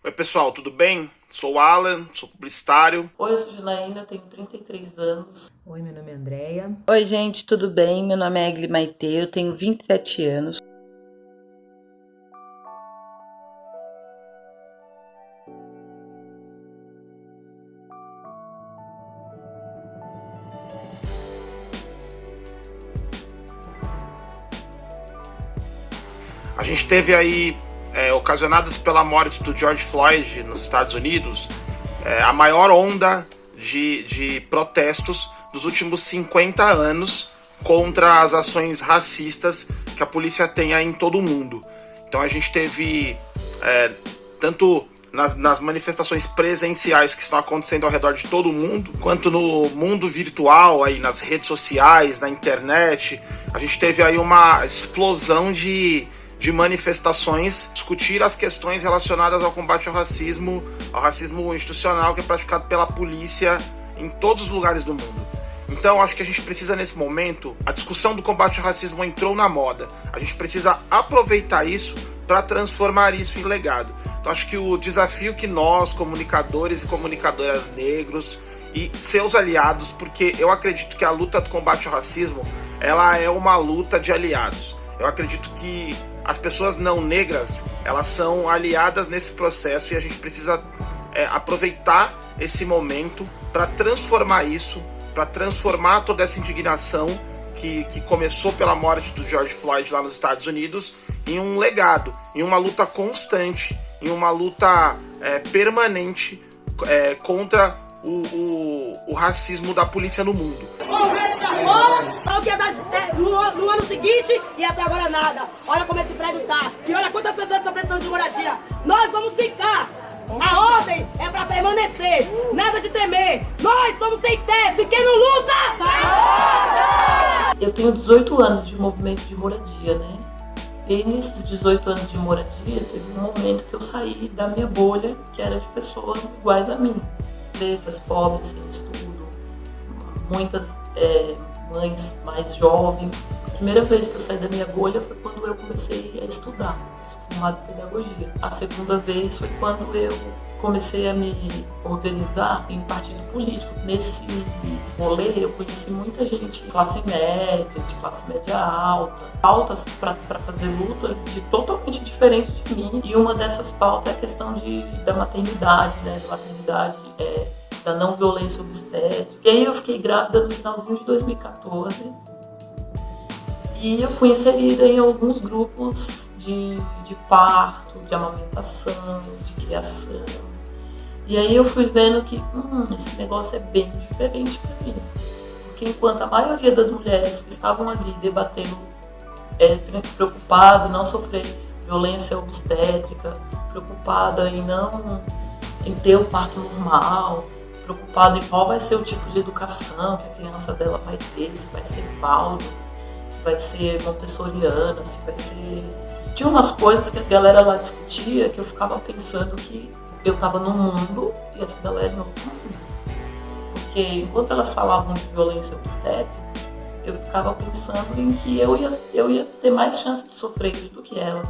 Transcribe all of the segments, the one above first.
Oi pessoal, tudo bem? Sou o Alan, sou publicitário. Oi, eu sou Janaína, tenho 33 anos. Oi, meu nome é Andreia. Oi, gente, tudo bem? Meu nome é Egli Maitê, eu tenho 27 anos. A gente teve aí, ocasionadas pela morte do George Floyd nos Estados Unidos, a maior onda de protestos dos últimos 50 anos contra as ações racistas que a polícia tem aí em todo o mundo. Então a gente teve, tanto nas manifestações presenciais que estão acontecendo ao redor de todo o mundo, quanto no mundo virtual, aí nas redes sociais, na internet, a gente teve aí uma explosão de manifestações, discutir as questões relacionadas ao combate ao racismo institucional que é praticado pela polícia em todos os lugares do mundo. Então, acho que a gente precisa, nesse momento, a discussão do combate ao racismo entrou na moda. A gente precisa aproveitar isso para transformar isso em legado. Então, acho que o desafio que nós, comunicadores e comunicadoras negros e seus aliados, porque eu acredito que a luta do combate ao racismo, ela é uma luta de aliados. Eu acredito que as pessoas não negras, elas são aliadas nesse processo e a gente precisa aproveitar esse momento para transformar isso, para transformar toda essa indignação que começou pela morte do George Floyd lá nos Estados Unidos em um legado, em uma luta constante, em uma luta permanente contra o racismo da polícia no mundo. Falou que ia dar no ano seguinte e até agora nada. Olha como esse prédio tá. E olha quantas pessoas estão precisando de moradia. Nós vamos ficar. A ordem é pra permanecer. Nada de temer. Nós somos sem teto e quem não luta Eu tenho 18 anos de movimento de moradia, né? E nesses 18 anos de moradia, teve um momento que eu saí da minha bolha, que era de pessoas iguais a mim. Pretas, pobres, sem estudo, muitas mães mais jovens. A primeira vez que eu saí da minha bolha foi quando eu comecei a estudar. Sou formada em pedagogia. A segunda vez foi quando eu comecei a me organizar em partido político. Nesse rolê eu conheci muita gente de classe média alta, pautas para fazer luta totalmente diferente de mim. E uma dessas pautas é a questão da maternidade, né? Da maternidade, da não violência obstétrica. E aí eu fiquei grávida no finalzinho de 2014 e eu fui inserida em alguns grupos de parto, de amamentação, de criação. E aí eu fui vendo que esse negócio é bem diferente para mim. Porque enquanto a maioria das mulheres que estavam ali debatendo, preocupada em não sofrer violência obstétrica, preocupada em ter o parto normal, preocupada em qual vai ser o tipo de educação que a criança dela vai ter, se vai ser Waldorf, se vai ser montessoriana, se vai ser... Tinha umas coisas que a galera lá discutia que eu ficava pensando que eu estava no mundo e essa galera não estava no mundo. Porque enquanto elas falavam de violência obstétrica, eu ficava pensando em que eu ia ter mais chance de sofrer isso do que elas.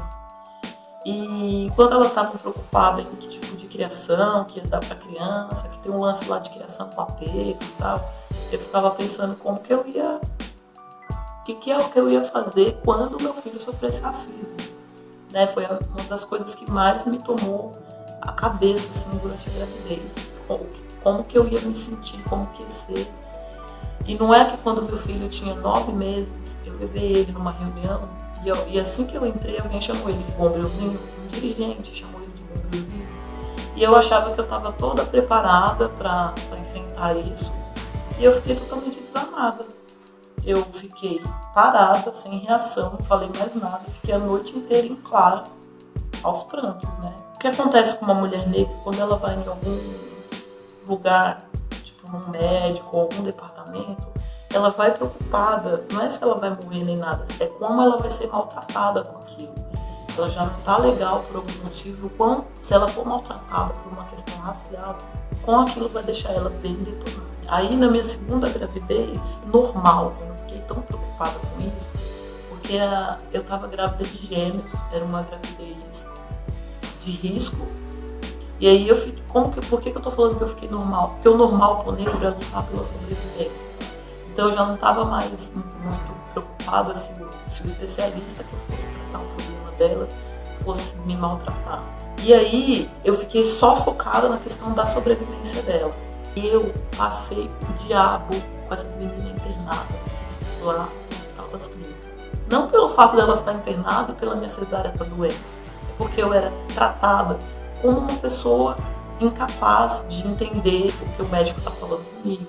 E enquanto elas estavam preocupadas em que tipo de criação que ia dar para a criança, que tem um lance lá de criação com apego e tal, eu ficava pensando como que eu ia... O que é o que eu ia fazer quando meu filho sofresse racismo. Né? Foi uma das coisas que mais me tomou a cabeça assim, durante a gravidez. Como que eu ia me sentir, como que ia ser. E não é que quando meu filho tinha 9 meses, eu levei ele numa reunião e assim que eu entrei, alguém chamou ele de bombeirozinho, um dirigente chamou ele de bombeirozinho. E eu achava que eu estava toda preparada para enfrentar isso. E eu fiquei totalmente desarmada. Eu fiquei parada, sem reação, não falei mais nada. Fiquei a noite inteira em claro, aos prantos, né? O que acontece com uma mulher negra quando ela vai em algum lugar, tipo num médico ou algum departamento, ela vai preocupada, não é se ela vai morrer nem nada, é como ela vai ser maltratada com aquilo. Ela já não tá legal por algum motivo, se ela for maltratada por uma questão racial, com aquilo vai deixar ela bem detonada. Aí na minha segunda gravidez, normal, eu não fiquei tão preocupada com isso, porque eu tava grávida de gêmeos, era uma gravidez de risco, E aí por que eu tô falando que eu fiquei normal? Porque o normal pro negro é lutar pela sobrevivência. Então eu já não estava mais muito preocupada se o especialista que eu fosse tratar o problema delas fosse me maltratar. E aí eu fiquei só focada na questão da sobrevivência delas. E eu passei o diabo com essas meninas internadas lá no Hospital das Clínicas. Não pelo fato delas estar internadas e pela minha cesárea estar doente, é porque eu era tratada como uma pessoa incapaz de entender o que o médico está falando comigo.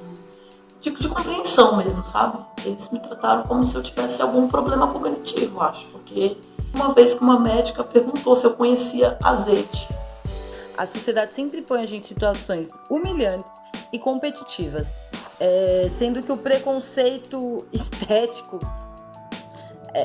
Tipo de compreensão mesmo, sabe? Eles me trataram como se eu tivesse algum problema cognitivo, acho. Porque uma vez que uma médica perguntou se eu conhecia azeite. A sociedade sempre põe a gente em situações humilhantes e competitivas, sendo que o preconceito estético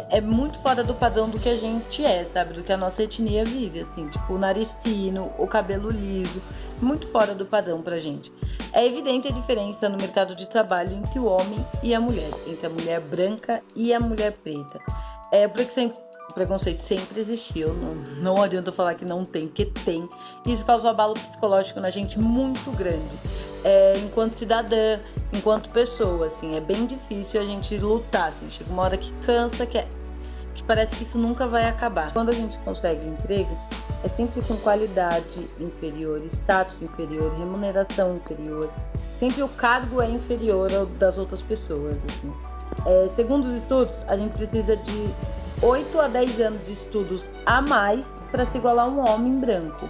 é muito fora do padrão do que a gente sabe? Do que a nossa etnia vive, assim, tipo, o nariz fino, o cabelo liso, muito fora do padrão pra gente. É evidente a diferença no mercado de trabalho entre o homem e a mulher, entre a mulher branca e a mulher preta. O preconceito sempre existiu, não adianta falar que não tem, porque tem. Isso causa um abalo psicológico na gente muito grande. Enquanto cidadã, enquanto pessoa, assim, é bem difícil a gente lutar, assim, chega uma hora que cansa, que parece que isso nunca vai acabar. Quando a gente consegue emprego, é sempre com qualidade inferior, status inferior, remuneração inferior, sempre o cargo é inferior ao das outras pessoas, assim. Segundo os estudos, a gente precisa de 8 a 10 anos de estudos a mais para se igualar a um homem branco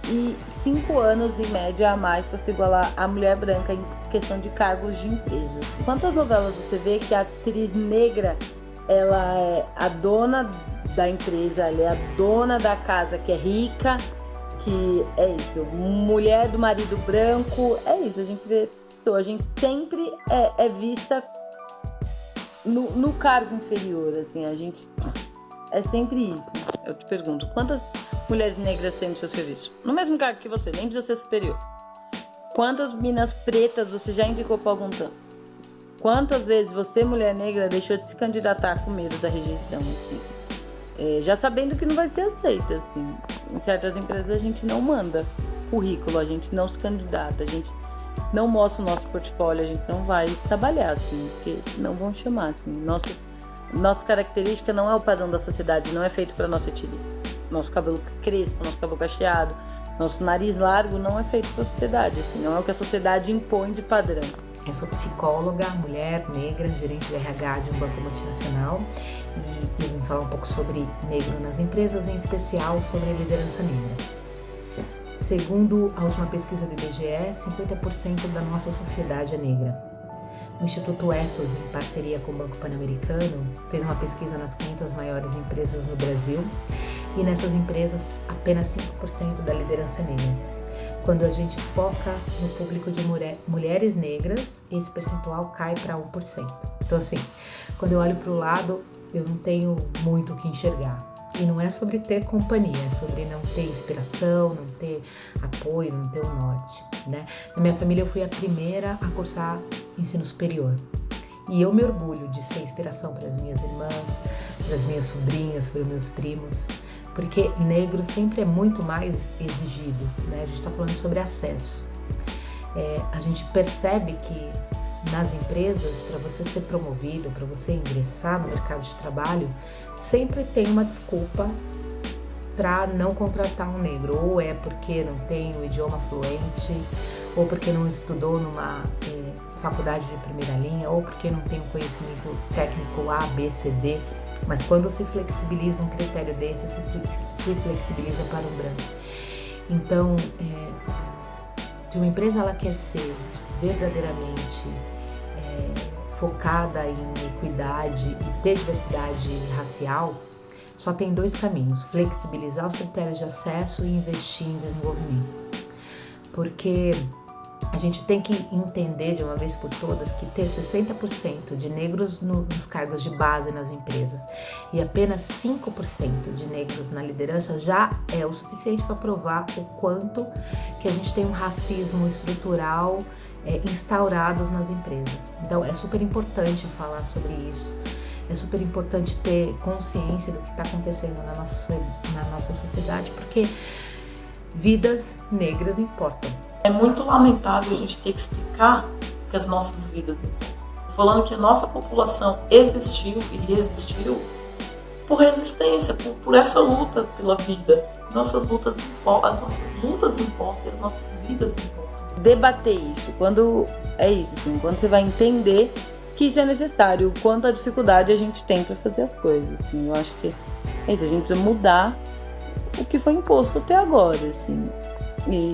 e 5 anos em média a mais para se igualar a mulher branca em questão de cargos de empresa. Quantas novelas você vê que a atriz negra, ela é a dona da empresa, ela é a dona da casa que é rica, que é isso, mulher do marido branco, é isso, a gente sempre é vista no cargo inferior, assim, a gente é sempre isso. Eu te pergunto, quantas mulheres negras têm no seu serviço? No mesmo cargo que você, nem precisa ser superior. Quantas minas pretas você já indicou para algum tanto? Quantas vezes você, mulher negra, deixou de se candidatar com medo da rejeição, assim? Já sabendo que não vai ser aceita, assim. Em certas empresas a gente não manda currículo, a gente não se candidata, a gente não mostra o nosso portfólio, a gente não vai trabalhar, assim, porque não vão chamar, assim. Nossa característica não é o padrão da sociedade, não é feito para nossa etnia. Nosso cabelo crespo, nosso cabelo cacheado, nosso nariz largo não é feito para a sociedade, assim, não é o que a sociedade impõe de padrão. Eu sou psicóloga, mulher, negra, gerente de RH de um banco multinacional e vim falar um pouco sobre negro nas empresas, em especial sobre a liderança negra. Segundo a última pesquisa do IBGE, 50% da nossa sociedade é negra. O Instituto Ethos, em parceria com o Banco Pan-Americano, fez uma pesquisa nas 500 maiores empresas no Brasil e nessas empresas apenas 5% da liderança é negra. Quando a gente foca no público de mulheres negras, esse percentual cai para 1%. Então, assim, quando eu olho para o lado, eu não tenho muito o que enxergar. E não é sobre ter companhia, é sobre não ter inspiração, não ter apoio, não ter um norte, né? Na minha família, eu fui a primeira a cursar ensino superior. E eu me orgulho de ser inspiração para as minhas irmãs, para as minhas sobrinhas, para os meus primos. Porque negro sempre é muito mais exigido, né? A gente está falando sobre acesso. A gente percebe que nas empresas, para você ser promovido, para você ingressar no mercado de trabalho, sempre tem uma desculpa para não contratar um negro. Ou é porque não tem o idioma fluente, ou porque não estudou numa faculdade de primeira linha, ou porque não tem um conhecimento técnico A, B, C, D. Mas quando se flexibiliza um critério desse, se flexibiliza para um branco. Então, se uma empresa ela quer ser verdadeiramente focada em equidade e ter diversidade racial, só tem 2 caminhos: flexibilizar os critérios de acesso e investir em desenvolvimento. Porque a gente tem que entender de uma vez por todas que ter 60% de negros nos cargos de base nas empresas e apenas 5% de negros na liderança já é o suficiente para provar o quanto que a gente tem um racismo estrutural instaurados nas empresas. Então é super importante falar sobre isso, é super importante ter consciência do que está acontecendo na nossa sociedade, porque Vidas negras importam. É muito lamentável a gente ter que explicar que as nossas vidas importam. Falando que a nossa população existiu e resistiu por resistência, por essa luta pela vida. Nossas lutas importam, as nossas lutas importam e as nossas vidas importam. Debater isso, quando é isso, assim, quando você vai entender que isso é necessário, o quanto a dificuldade a gente tem para fazer as coisas. Assim, eu acho que é isso, a gente precisa mudar o que foi imposto até agora, assim. E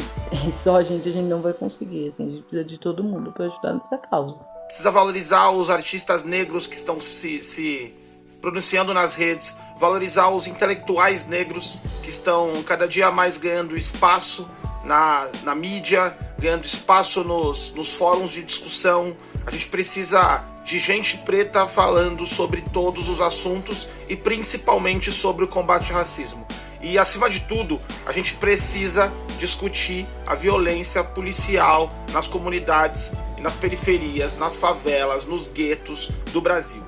só a gente não vai conseguir, assim, a gente precisa de todo mundo para ajudar nessa causa. Precisa valorizar os artistas negros que estão se pronunciando nas redes, valorizar os intelectuais negros que estão cada dia mais ganhando espaço na mídia, ganhando espaço nos fóruns de discussão. A gente precisa de gente preta falando sobre todos os assuntos e principalmente sobre o combate ao racismo. E, acima de tudo, a gente precisa discutir a violência policial nas comunidades e nas periferias, nas favelas, nos guetos do Brasil.